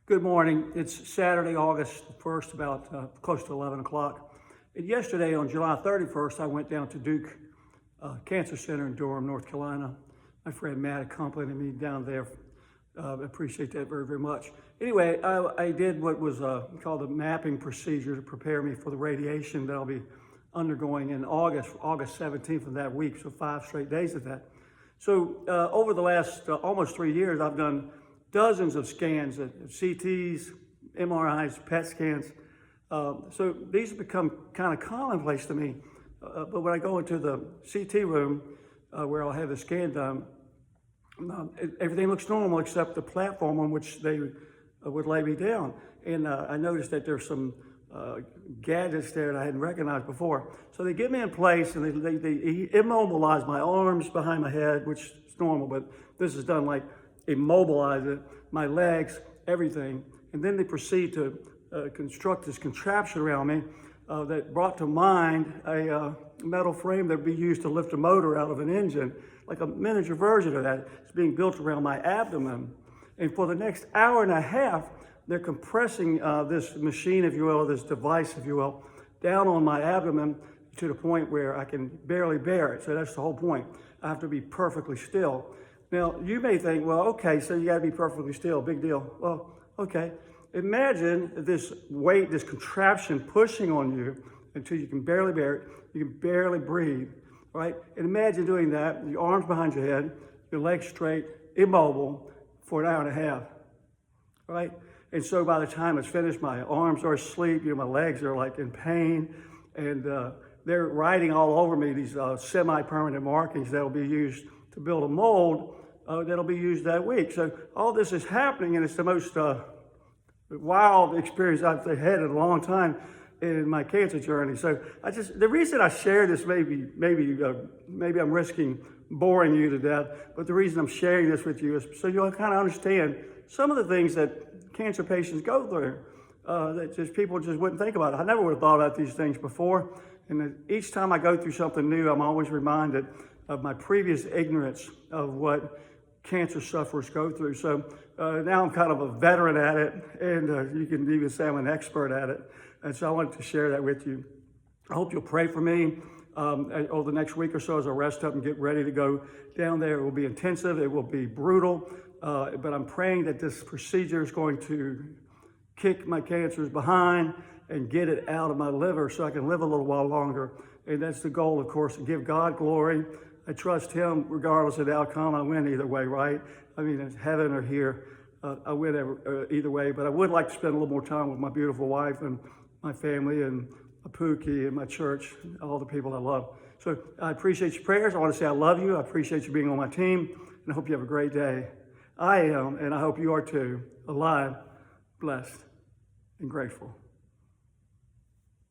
Good morning. It's Saturday, August 1st, about close to 11 o'clock. And yesterday, on July 31st, I went down to Duke Cancer Center in Durham, North Carolina. My friend Matt accompanied me down there. I appreciate that very, very much. Anyway, I did what was called a mapping procedure to prepare me for the radiation that I'll be undergoing in August 17th of that week, so 5 straight days of that. So over the last almost 3 years, I've done dozens of scans, CTs, MRIs, PET scans. So these have become kind of commonplace to me. But when I go into the CT room where I'll have the scan done, everything looks normal except the platform on which they would lay me down. And I noticed that there's some gadgets there that I hadn't recognized before. So they get me in place and they immobilize my arms behind my head, which is normal, but this is done like immobilize it, my legs, everything. And then they proceed to construct this contraption around me that brought to mind a metal frame that would be used to lift a motor out of an engine, like a miniature version of that. It's being built around my abdomen. And for the next hour and a half, they're compressing this machine, if you will, this device, if you will, down on my abdomen to the point where I can barely bear it. So that's the whole point. I have to be perfectly still. Now, you may think, well, okay, so you got to be perfectly still, big deal. Well, okay. Imagine this weight, this contraption pushing on you until you can barely bear it, you can barely breathe, right? And imagine doing that, your arms behind your head, your legs straight, immobile for an hour and a half, right? And so by the time it's finished, my arms are asleep, my legs are like in pain, and they're writing all over me these semi-permanent markings that'll be used to build a mold that'll be used that week. So all this is happening, and it's the most wild experience I've had in a long time in my cancer journey. So the reason I share this, maybe I'm risking boring you to death, but the reason I'm sharing this with you is so you'll kind of understand some of the things that cancer patients go through that just people just wouldn't think about. I never would have thought about these things before, and each time I go through something new, I'm always reminded of my previous ignorance of what cancer sufferers go through. So now I'm kind of a veteran at it, and you can even say I'm an expert at it. And so I wanted to share that with you. I hope you'll pray for me over the next week or so as I rest up and get ready to go down there. It will be intensive, it will be brutal, but I'm praying that this procedure is going to kick my cancers behind and get it out of my liver so I can live a little while longer. And that's the goal, of course, to give God glory. I trust Him regardless of the outcome. I win either way, right? I mean, it's heaven or here. I win either way, but I would like to spend a little more time with my beautiful wife and my family and Pookie and my church, and all the people I love. So I appreciate your prayers. I want to say I love you. I appreciate you being on my team, and I hope you have a great day. I am, and I hope you are too, alive, blessed, and grateful.